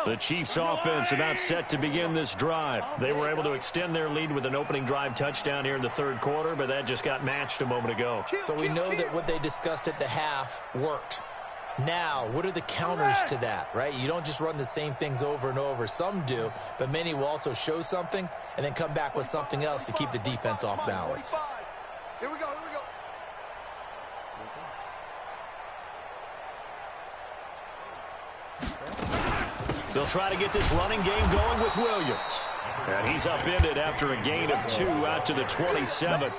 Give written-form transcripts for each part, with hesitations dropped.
The Chiefs offense about set to begin this drive. They were able to extend their lead with an opening drive touchdown here in the third quarter, but that just got matched a moment ago. So we know that what they discussed at the half worked. Now, what are the counters to that, right? You don't just run the same things over and over. Some do, but many will also show something and then come back with something else to keep the defense off balance. Here we go, here we go. They'll try to get this running game going with Williams. And he's upended after a gain of 2 out to the 27.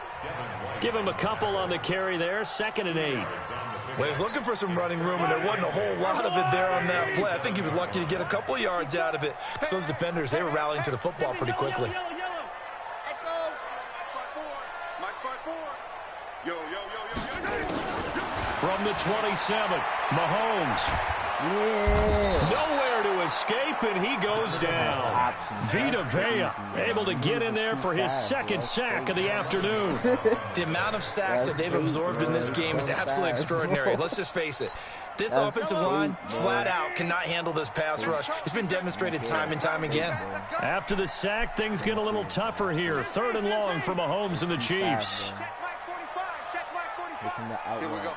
Give him a couple on the carry there, 2nd and 8. Well, he was looking for some running room, and there wasn't a whole lot of it there on that play. I think he was lucky to get a couple of yards out of it. Because those defenders, they were rallying to the football pretty quickly. From the 27, Mahomes. Nowhere to escape, and he goes down. Vita Vea able to get in there for his 2nd sack of the afternoon. The amount of sacks that they've absorbed in this game is absolutely extraordinary. Let's just face it. This offensive line, flat out, cannot handle this pass rush. It's been demonstrated time and time again. After the sack, things get a little tougher here. 3rd and long for Mahomes and the Chiefs. Here we go.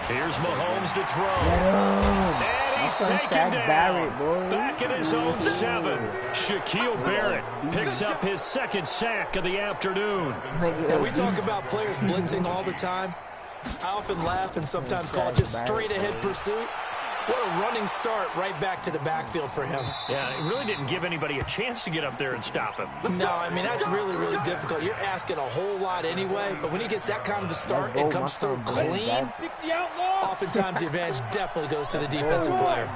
Here's Mahomes to throw. And he's taken down. Back at his own 7. Shaquille Barrett picks up his 2nd sack of the afternoon. Now, we talk about players blitzing all the time. I often laugh and sometimes call it just straight-ahead pursuit. What a running start right back to the backfield for him. Yeah, it really didn't give anybody a chance to get up there and stop him. No, I mean, that's really, really difficult. You're asking a whole lot anyway, but when he gets that kind of a start and comes through clean, oftentimes the advantage definitely goes to the defensive player.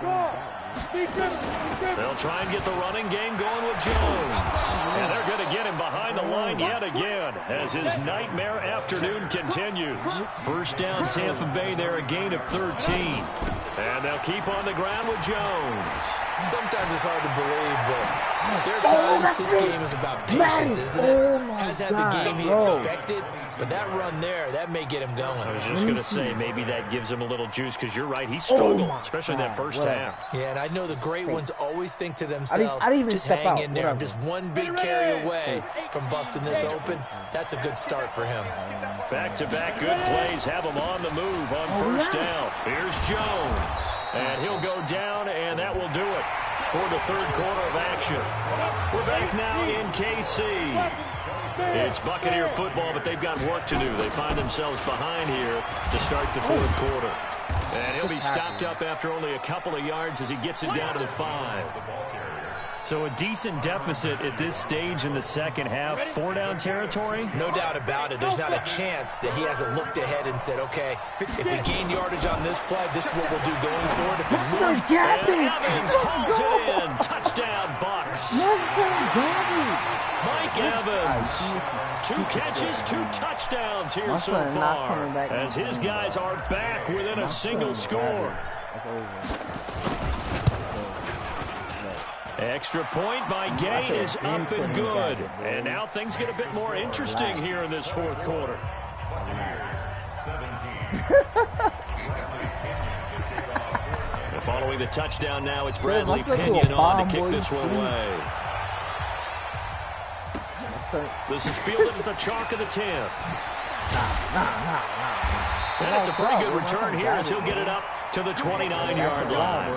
They'll try and get the running game going with Jones. And they're going to get him behind the line yet again as his nightmare afternoon continues. 1st down Tampa Bay there, a gain of 13. And they'll keep on the ground with Jones. Sometimes it's hard to believe, but there are times this game is about patience, isn't it? Has had the game he expected, but that run there, that may get him going. I was just going to say, maybe that gives him a little juice, because you're right, he struggled, especially in that first half. Yeah, and I know the great ones always think to themselves, just hang in there. I'm just one big carry away from busting this open. That's a good start for him. Back-to-back good plays have him on the move on 1st down. Here's Jones. And he'll go down, and that will do it for the 3rd quarter of action. We're back now in KC. It's Buccaneer football, but they've got work to do. They find themselves behind here to start the 4th quarter. And he'll be stopped up after only a couple of yards as he gets it down to the 5. So a decent deficit at this stage in the 2nd half. 4-down territory? No doubt about it. There's not a chance that he hasn't looked ahead and said, okay, if we gain yardage on this play, this is what we'll do going forward. If we lose, Evans pulls it in. Touchdown, Bucks. Mike Evans. 2 catches, 2 touchdowns here so far, as his guys are back within a single score. Extra point by Gay is up and good. And now things get a bit more interesting here in this 4th quarter. Following the touchdown now, it's Bradley Pinion on to kick this one away. This is fielded at the chalk of the 10. And it's a pretty good return here as he'll get it up to the 29-yard line.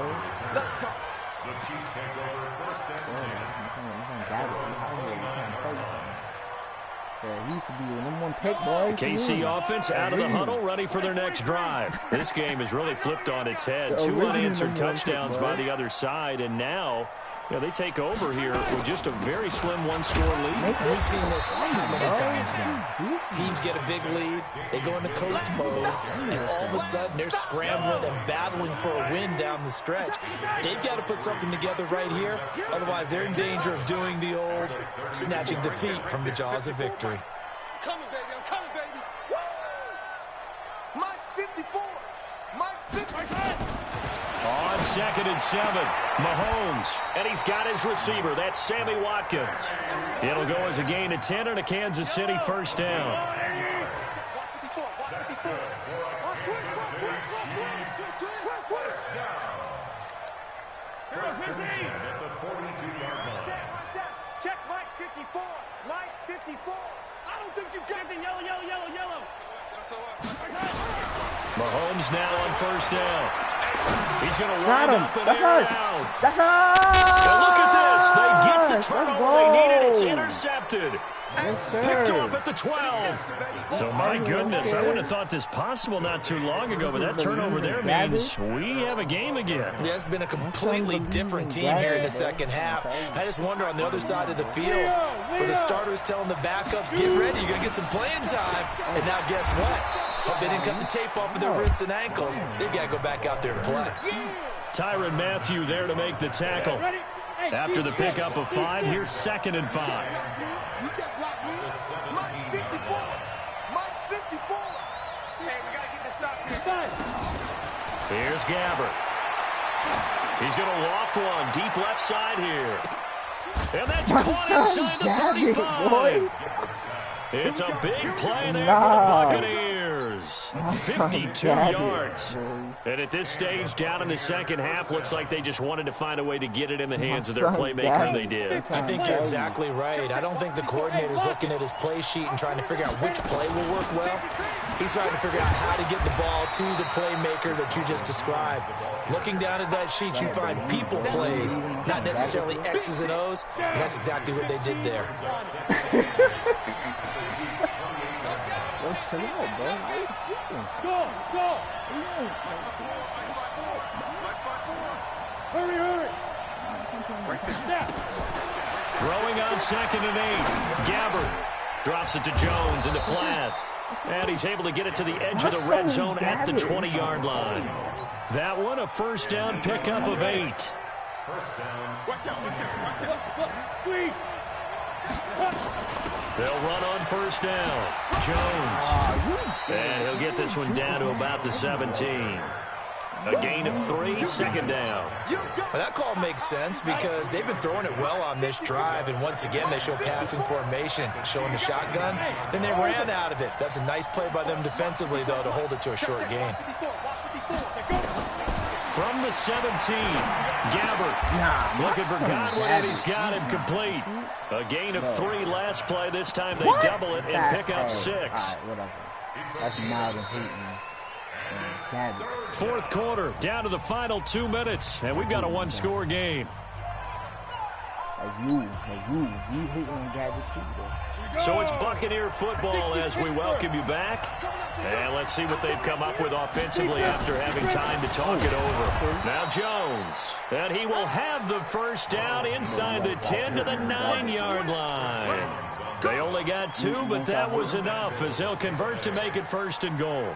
KC offense out of the huddle, ready for their next drive. This game is really flipped on its head. 2 unanswered touchdowns by the other side, and now they take over here with just a very slim 1-score lead. We've seen this how many times now? Teams get a big lead, they go into coast mode, and all of a sudden they're scrambling and battling for a win down the stretch. They've got to put something together right here, otherwise they're in danger of doing the old snatching defeat from the jaws of victory. I'm coming, baby. I'm coming, baby. Woo! Mike's 54. Mike's 54. On 2nd and 7, Mahomes, and he's got his receiver. That's Sammy Watkins. It'll go as a gain of 10 and a Kansas City 1st down. Check Mike 54. Mike 54. I don't think you get it. Yellow. Mahomes now on first down. He's going to Got wind him. up and That's air us. it out. That's us. And look at this. They get the Let's turnover go. they needed. It's intercepted. Yes, Picked sir. off at the 12. So, my goodness, I would have thought this possible not too long ago, but that turnover there means we have a game again. Yeah, it's been a completely different team here in the second half. I just wonder on the other side of the field, where the starters telling the backups, get ready, you're going to get some playing time. And now guess what? Hope they didn't cut the tape off of their wrists and ankles. They've got to go back out there and play. Tyrann Mathieu there to make the tackle. After the pickup of 5, here's 2nd and 5. You got blocked, man. Mike 54. Mike 54. Hey, we got to get this stop here. Here's Gabbert. He's going to loft one deep left side here. And that's caught inside the 35. Boy. It's a big play there for the Buccaneers. 52 yards. And at this stage, down in the second half, looks like they just wanted to find a way to get it in the hands of their playmaker, and they did. I think you're exactly right. I don't think the coordinator's looking at his play sheet and trying to figure out which play will work well. He's trying to figure out how to get the ball to the playmaker that you just described. Looking down at that sheet, you find people plays, not necessarily X's and O's, and that's exactly what they did there. Chill out, bro. Go. Hurry. Throwing on 2nd and 8. Gabbert drops it to Jones in the flat. And he's able to get it to the edge of the red zone at the 20-yard line. That one, a first down pickup of 8. Watch out. Squeeze. They'll run on first down. Jones. And he'll get this one down to about the 17. A gain of 3, 2nd down. Well, that call makes sense because they've been throwing it well on this drive, and once again they show passing formation, showing the shotgun. Then they ran out of it. That's a nice play by them defensively, though, to hold it to a short gain. From the 17, Gabbert looking for Godwin, and he's got him complete. A gain of 3 last play. This time they double it and pick up 6. All right, whatever. That's mild and hate, man. Fourth quarter, down to the final 2 minutes, and we've got a one-score game. You hate on Gadget too, bro. So it's Buccaneer football as we welcome you back. And let's see what they've come up with offensively after having time to talk it over. Now Jones, and he will have the first down inside the 10 to the 9-yard line. They only got 2, but that was enough as they'll convert to make it 1st and goal.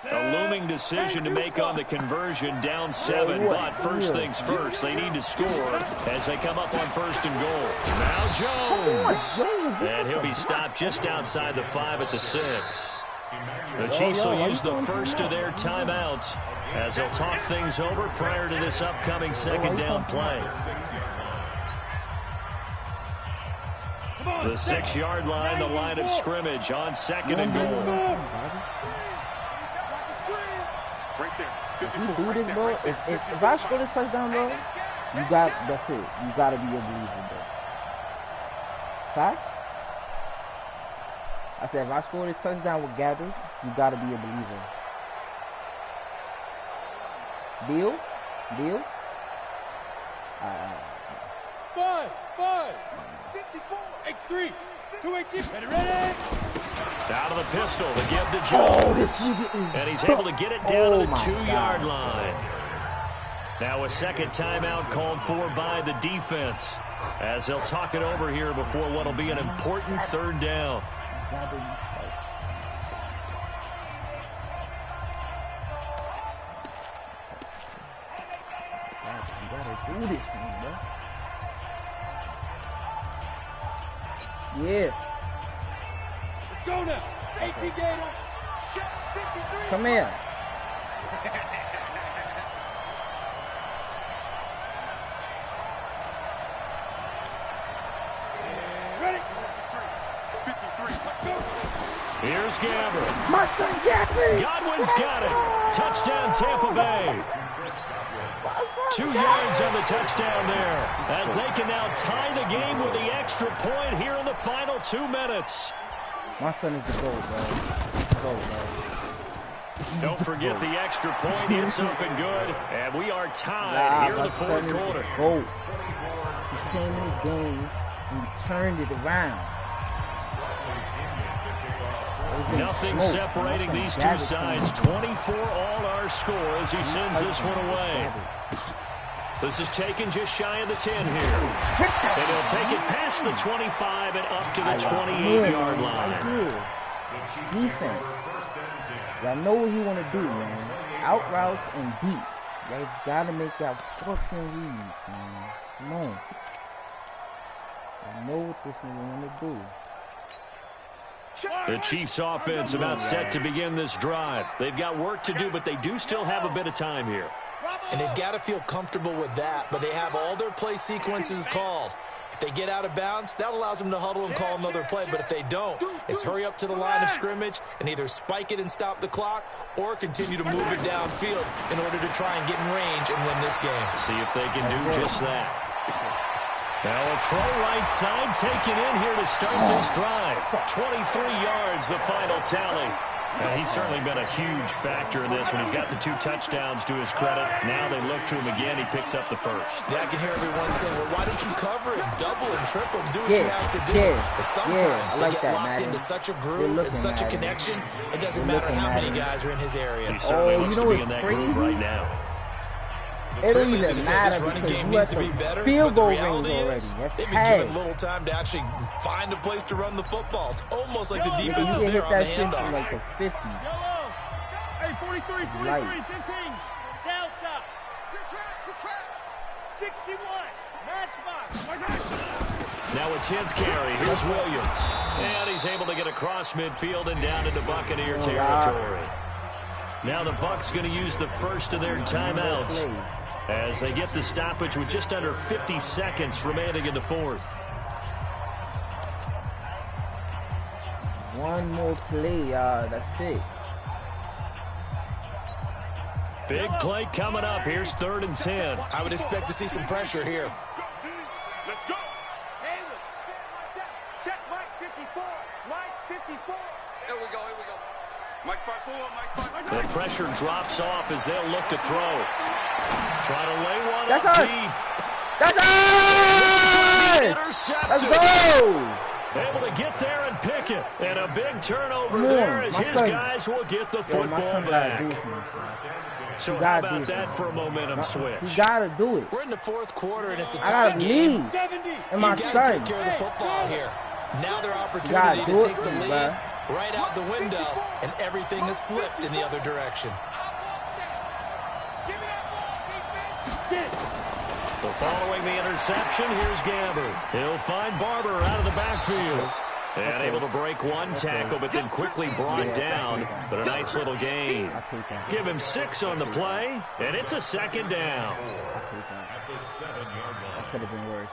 A looming decision to make on the conversion, down 7, but first things first, they need to score as they come up on 1st and goal. Now Jones, and he'll be stopped just outside the 5 at the 6. The Chiefs will use the first of their timeouts as they'll talk things over prior to this upcoming 2nd down play. The 6-yard line, the line of scrimmage on 2nd and goal. If you do this, bro, if I score this touchdown, bro, that's it. You got to be a believer, bro. Facts? I said, if I score this touchdown with Gabbert, you got to be a believer. Deal? Five. 54. X3. 218. Ready. Out of the pistol, the give to Jones. And he's able to get it down to the 2-yard line. Now a second timeout called for by the defense as they'll talk it over here before what will be an important 3rd down. You gotta do this, man, bro. Yeah. Go now. 18 Gator. Come here. Ready. 53. Let's go. Here's Gabbert. My son Gabbert. Godwin's got it. Touchdown Tampa Bay. 2 yards on the touchdown there, as they can now tie the game with the extra point here in the final 2 minutes. My son is the GOAT, bro. GOAT, bro. Don't forget the extra point. It's up and good, and we are tied here in the fourth quarter. He came in the game and turned it around. Nothing separating these two sides. 24 all our score as he sends this one away. This is taken just shy of the 10 here. And he'll take it past the 25 and up to the 28-yard line. Defense. Y'all know what you want to do, man. Out routes and deep. Y'all just got to make y'all fucking reads, man. Come on. I know what this nigga want to do. The Chiefs offense about set to begin this drive. They've got work to do, but they do still have a bit of time here. And they've got to feel comfortable with that, but they have all their play sequences called. If they get out of bounds, that allows them to huddle and call another play. But if they don't, it's hurry up to the line of scrimmage and either spike it and stop the clock or continue to move it downfield in order to try and get in range and win this game. See if they can do just that. Now a throw right side taken in here to start this drive. 23 yards, the final tally. He's certainly been a huge factor in this when he's got the 2 touchdowns to his credit. Now they look to him again. He picks up the first. Yeah, I can hear everyone saying, well, why don't you cover him, double and triple and do what you have to do? But sometimes they get locked into such a groove and such a connection, it doesn't matter how many guys are in his area. He certainly looks to be in that groove right now. It don't even matter because you have the field goal range already. They've been given little time to actually find a place to run the football. It's almost like the defense is there on the handoff. Like the 50. Hey, 43, 15. Delta. Good track. 61. Matchbox. Now a 10th carry. Here's Williams. And he's able to get across midfield and down into Buccaneer territory. Now the Bucs going to use the first of their timeouts as they get the stoppage with just under 50 seconds remaining in the fourth. One more play, that's it. Big play coming up. Here's 3rd and 10. I would expect to see some pressure here. Let's go. Check Mike 54. Mike 54. Here we go. Mike 54. The pressure drops off as they'll look to throw. Try to lay one That's up us. deep. That's us! Let's go! Able to get there and pick it. And a big turnover there as his guys will get the football back. So how about that for a momentum switch? You gotta do it. We're in the fourth quarter and it's a I tie gotta game. lead. And my You gotta son. take care of the football here. Now their opportunity to take the lead right out the window, and everything is flipped in the other direction. So following the interception, here's Gabbard. He'll find Barber out of the backfield. And able to break one tackle, but then quickly brought down. But a nice little gain. Give him 6 on the play, and it's a 2nd down. That could have been worse.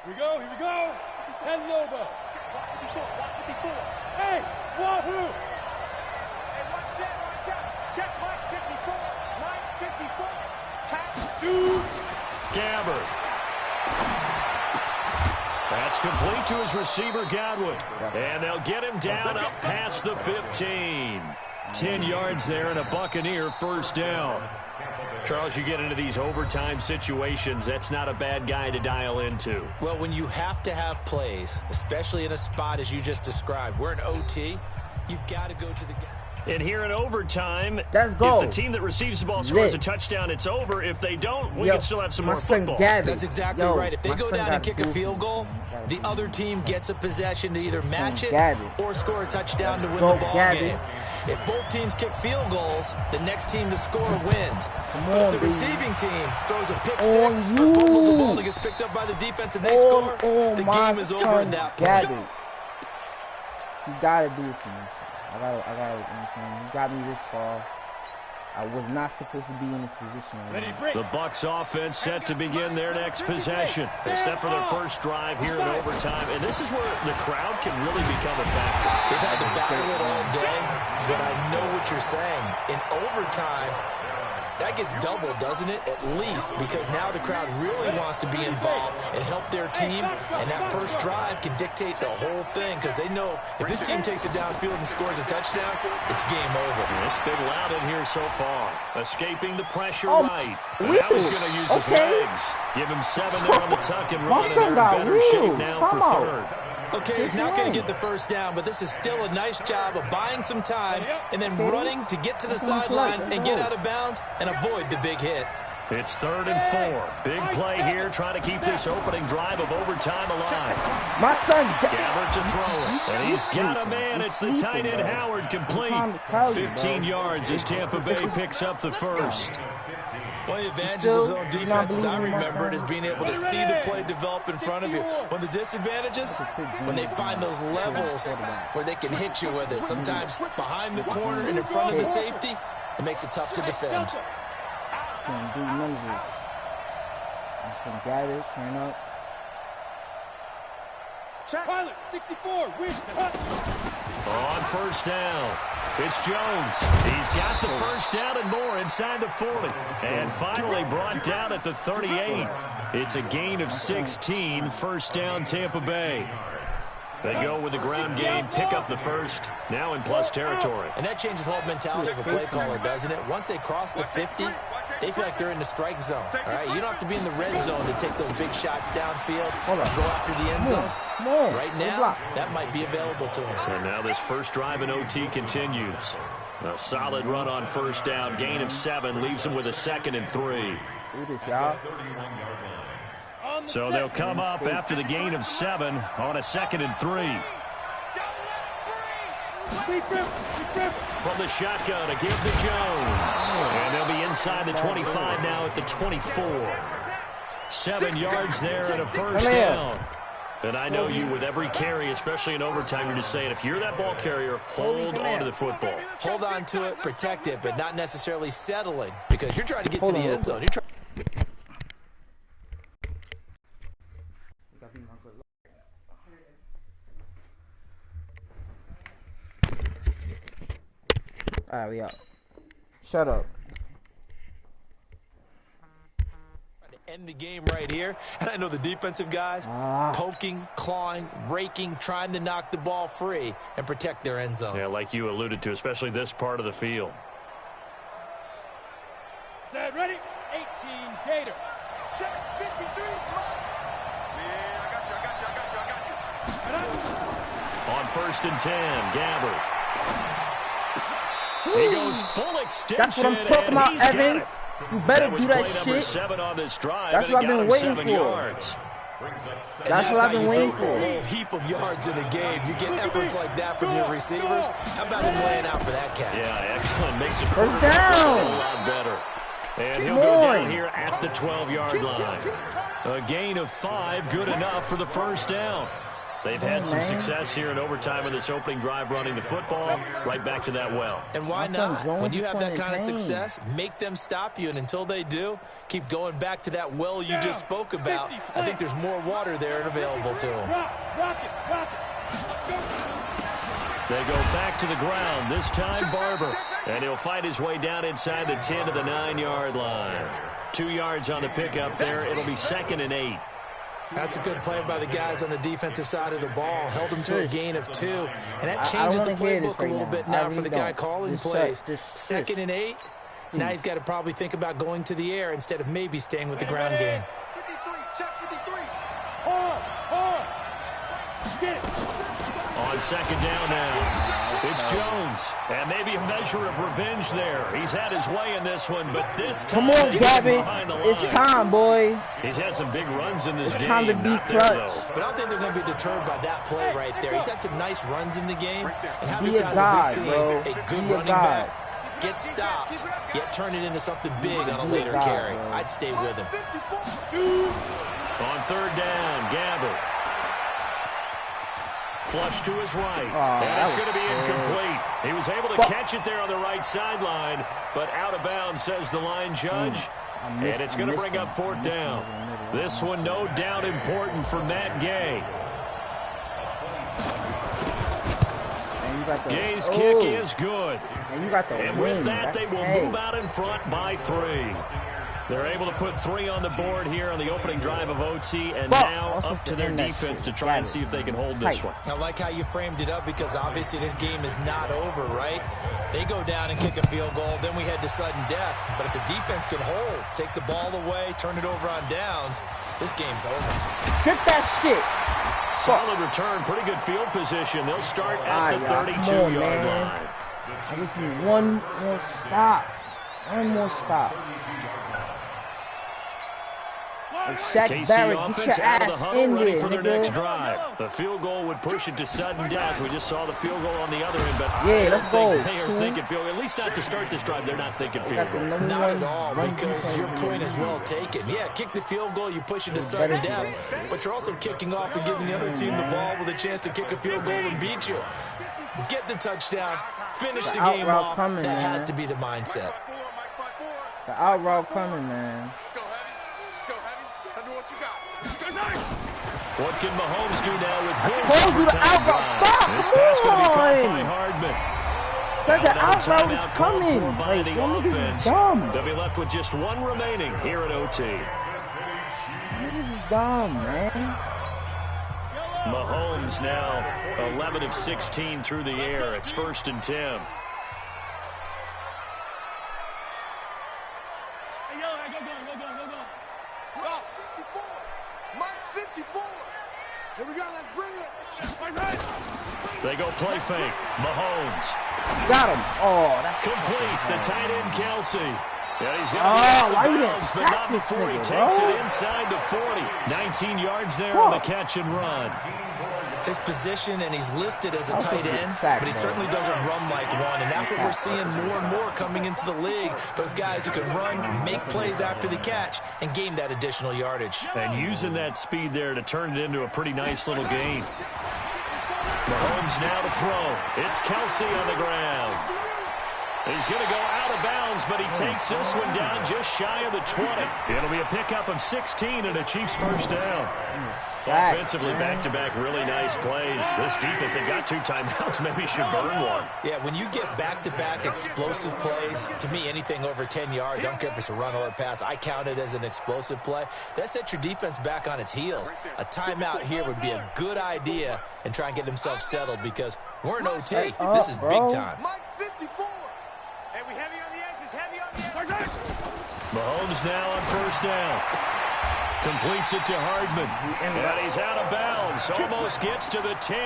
Here we go. 10 Lobo. Hey, Wahoo. Hey, one set. Check Mike 54. Mike 54. Tap. Shoot. Gabbard. That's complete to his receiver, Godwin. And they'll get him down up past the 15. 10 yards there and a Buccaneer first down. Charles, you get into these overtime situations, that's not a bad guy to dial into. Well, when you have to have plays, especially in a spot as you just described, we're in OT, you've got to go to the... And here in overtime, let's go. If the team that receives the ball scores a touchdown, it's over. If they don't, we can still have some more football. That's exactly right. If they go down and kick a field goal, the other team gets a possession to either match it or score a touchdown to win the ball game. If both teams kick field goals, the next team to score wins. But if the receiving team throws a pick six or fumbles the ball and gets picked up by the defense and they score, the game is over at that point. You gotta do it for me. I gotta, you got me this far. I was not supposed to be in this position right now. The Bucs offense set to begin their next possession. They set for their first drive here in overtime, and this is where the crowd can really become a factor. They've had to battle it all day, but I know what you're saying. In overtime, that gets doubled, doesn't it? At least, because now the crowd really wants to be involved and help their team, and that first drive can dictate the whole thing, because they know if this team takes it downfield and scores a touchdown, it's game over. It's been loud in here so far. Escaping the pressure right. Wheels. Now he's going to use his legs. Give him 7 there on the tuck and run, and they're in better shape now for third. Okay, he's not going to get the first down, but this is still a nice job of buying some time and then running to get to the sideline and get out of bounds and avoid the big hit. It's 3rd and 4. Big play here, trying to keep this opening drive of overtime alive. My son, Gabbert to throw it, and he's got a man. It's the tight end Howard complete. 15 yards as Tampa Bay picks up the first. One of the advantages of zone defense, as I remember it, is being able to see the play develop in front of you. One of the disadvantages, when they find those levels where they can hit you with it. Sometimes behind the corner and in front of the safety, it makes it tough to defend. Can't do none of this. I'm just gonna get it, turn up. Pilot, 64, win, cut. On first down, it's Jones. He's got the first down and more inside the 40. And finally brought down at the 38. It's a gain of 16, first down Tampa Bay. They go with the ground game, pick up the first, now in plus territory. And that changes the whole mentality of a play caller, doesn't it? Once they cross the 50, they feel like they're in the strike zone. All right, you don't have to be in the red zone to take those big shots downfield, go after the end zone. Right now, that might be available to them. And now this first drive in OT continues. A solid run on first down, gain of 7, leaves them with a 2nd and 3. Do this, y'all. So they'll come up after the gain of 7 on a 2nd and 3. From the shotgun to give to Jones. And they'll be inside the 25 now at the 24. 7 yards there and a first down. And I know you, with every carry, especially in overtime, you're just saying, if you're that ball carrier, hold on to the football. Hold on to it, protect it, but not necessarily settling, because you're trying to get to the end zone. You're trying. All right, we out. Shut up. End the game right here, and I know the defensive guys poking, clawing, raking, trying to knock the ball free and protect their end zone. Yeah, like you alluded to, especially this part of the field. Set, ready, 18, Gator. Check, 53, man, I got you. On 1st and 10, Gabbert. He goes full extension. That's what I'm talking about, Evans. You better do that shit. 7 on this drive, that's what I've been waiting for. Yards. That's what I've been waiting for. A whole heap of yards in a game. You get efforts like that from your receivers. How about him laying out for that cat? Yeah, excellent. Makes it first down. A lot better. And he'll go down here at the 12-yard line. A gain of 5, good enough for the first down. They've had some success here in overtime in this opening drive running the football right back to that well. And why not? When you have that kind of success, make them stop you. And until they do, keep going back to that well you just spoke about. I think there's more water there and available to them. They go back to the ground, this time Barber. And he'll fight his way down inside the 10 to the 9-yard line. 2 yards on the pickup there. It'll be 2nd and 8. That's a good play by the guys on the defensive side of the ball. Held them to a gain of 2. And that changes the playbook a little bit now for the guy calling plays. 2nd and 8. Now he's got to probably think about going to the air instead of maybe staying with the ground game. 53, check 53. Hold. Get it. On 2nd down now. It's Jones. And maybe a measure of revenge there. He's had his way in this one, but this time... Come on, Gavin. It's time, boy. He's had some big runs in this game. It's time to be clutch. But I don't think they're going to be deterred by that play right there. He's had some nice runs in the game. And how many times have we seen a good running back get stopped, yet turn it into something big on a later carry? I'd stay with him. On 3rd down, Gabbert. Flush to his right. And it's going to be incomplete. He was able to catch it there on the right sideline, but out of bounds, says the line judge. And it's going to bring up 4th down. This one, no doubt, important for Matt Gay. Gay's kick is good. And with that, they will move out in front by 3. They're able to put 3 on the board here on the opening drive of OT, and now up to their defense to try and see if they can hold this one. I like how you framed it up, because obviously this game is not over, right? They go down and kick a field goal, then we head to sudden death. But if the defense can hold, take the ball away, turn it over on downs, this game's over. Strip that shit. Solid return, pretty good field position. They'll start at the 32-yard line. I just need one more stop. One more stop. KC offense out of the huddle, ready for their next drive. The field goal would push it to sudden death. We just saw the field goal on the other end, but I don't think they are thinking field goal. At least not to start this drive. They're not thinking field goal. Not at all, because your point is well taken. Yeah, kick the field goal, you push it to sudden death, but you're also kicking off and giving the other team the ball with a chance to kick a field goal and beat you. Get the touchdown, finish the game off. That has to be the mindset. The out route coming, man. What can Mahomes do now with his overtime drive? This pass going to be caught by Hardman. Said the out route is coming. Like, the offense. Dumb. They'll be left with just 1 remaining here at OT. This is dumb, man. Mahomes now 11 of 16 through the air. It's 1st and 10. Here we go, let's bring it. They go play fake. Mahomes. Got him. Oh, that's complete. The tight end, Kelsey. Yeah, he's got to why you but didn't not this before he nigga, takes bro? it inside the 40. 19 yards there on the catch and run. His position, and he's listed as a tight end, but he certainly doesn't run like one, and that's what we're seeing more and more coming into the league. Those guys who can run, make plays after the catch, and gain that additional yardage. And using that speed there to turn it into a pretty nice little gain. Mahomes now to throw. It's Kelsey on the ground. He's going to go out of bounds, but he takes this one down just shy of the 20. It'll be a pickup of 16 and a Chiefs 1st down. Offensively, back-to-back really nice plays. This defense, they got 2 timeouts. Maybe should burn one. Yeah, when you get back-to-back explosive plays, to me, anything over 10 yards, I don't care if it's a run or a pass, I count it as an explosive play. That sets your defense back on its heels. A timeout here would be a good idea and try and get themselves settled, because we're in OT. This is big time. Mahomes now on 1st down. Completes it to Hardman. And he's out of bounds. Almost gets to the 10.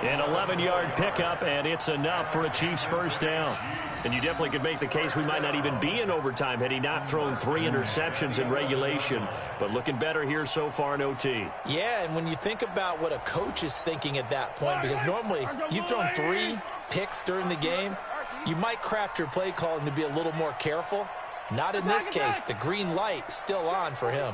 An 11-yard pickup, and it's enough for a Chiefs 1st down. And you definitely could make the case we might not even be in overtime had he not thrown 3 interceptions in regulation. But looking better here so far in OT. Yeah, and when you think about what a coach is thinking at that point, because normally you've thrown 3 picks during the game, you might craft your play calling to be a little more careful. Not in this case. The green light still on for him.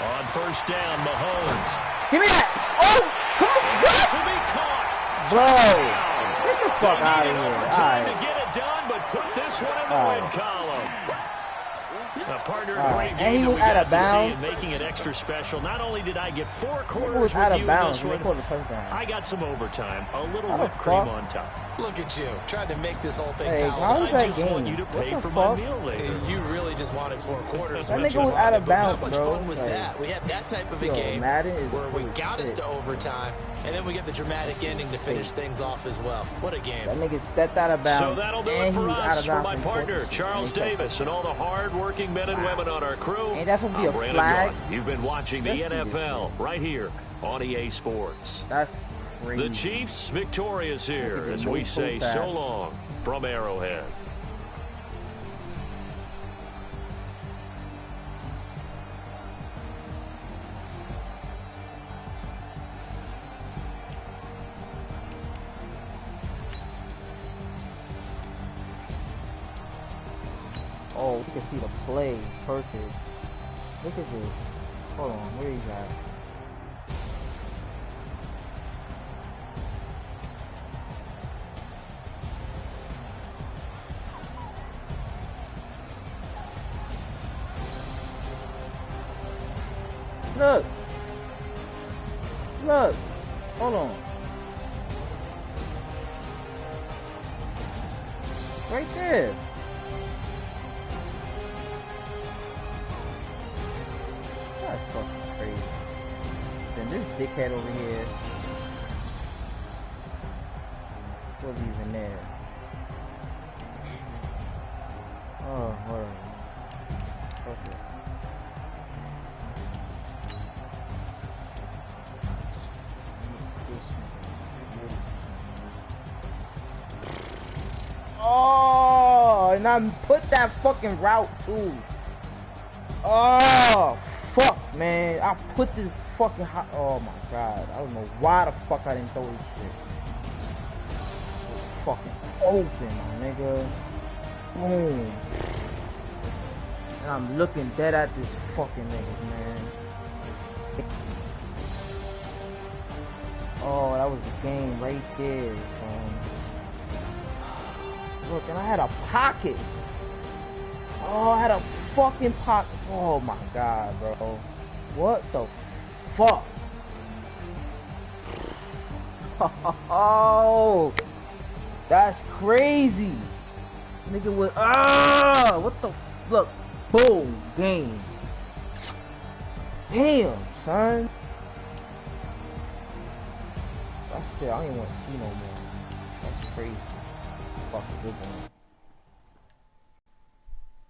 On 1st down, Mahomes. Give me that. Oh, come on. What? To be caught. Bro, get the fuck out of here. Time to get it done, but put this one in the win column. A partner, great game and he was out of bounds. Making it extra special. Not only did I get 4 quarters was out with of you bounds. in this one, I got some overtime. A little whipped cream on top. Look at you, trying to make this whole thing count. I just want you to pay for my meal later. You really just wanted 4 quarters. That nigga was out of bounds, bro. How much fun was that? We had that type of a game where we got us to overtime, and then we get the dramatic ending to finish things off as well. What a game. That nigga stepped out of bounds. So that'll do it for us, for my partner, Charles Davis, and all the hard-working men and women on our crew. Ain't that supposed to be a flag? You've been watching the NFL right here on EA Sports. That's crazy. The Chiefs victorious here as we say so long from Arrowhead. Oh, we can see the play. Perfect. Look at this. Hold on, where is that? Look! Look! Hold on. Right there. That's fucking crazy. Then this dickhead over here was even there. Oh, whatever. Fuck it. Oh, and I put that fucking route too. Oh, fuck, man. I put this fucking hot. Oh my god. I don't know why the fuck I didn't throw this shit. It's fucking open, my nigga. Boom. And I'm looking dead at this fucking nigga, man. Oh, that was the game right there, son. Look, and I had a pocket. Oh, I had a fucking pocket. Oh my god, bro. What the fuck? Oh, that's crazy. Nigga with what the look? Boom, game. Damn, son. That's it. I don't even want to see no more. That's crazy. Fuck, good one.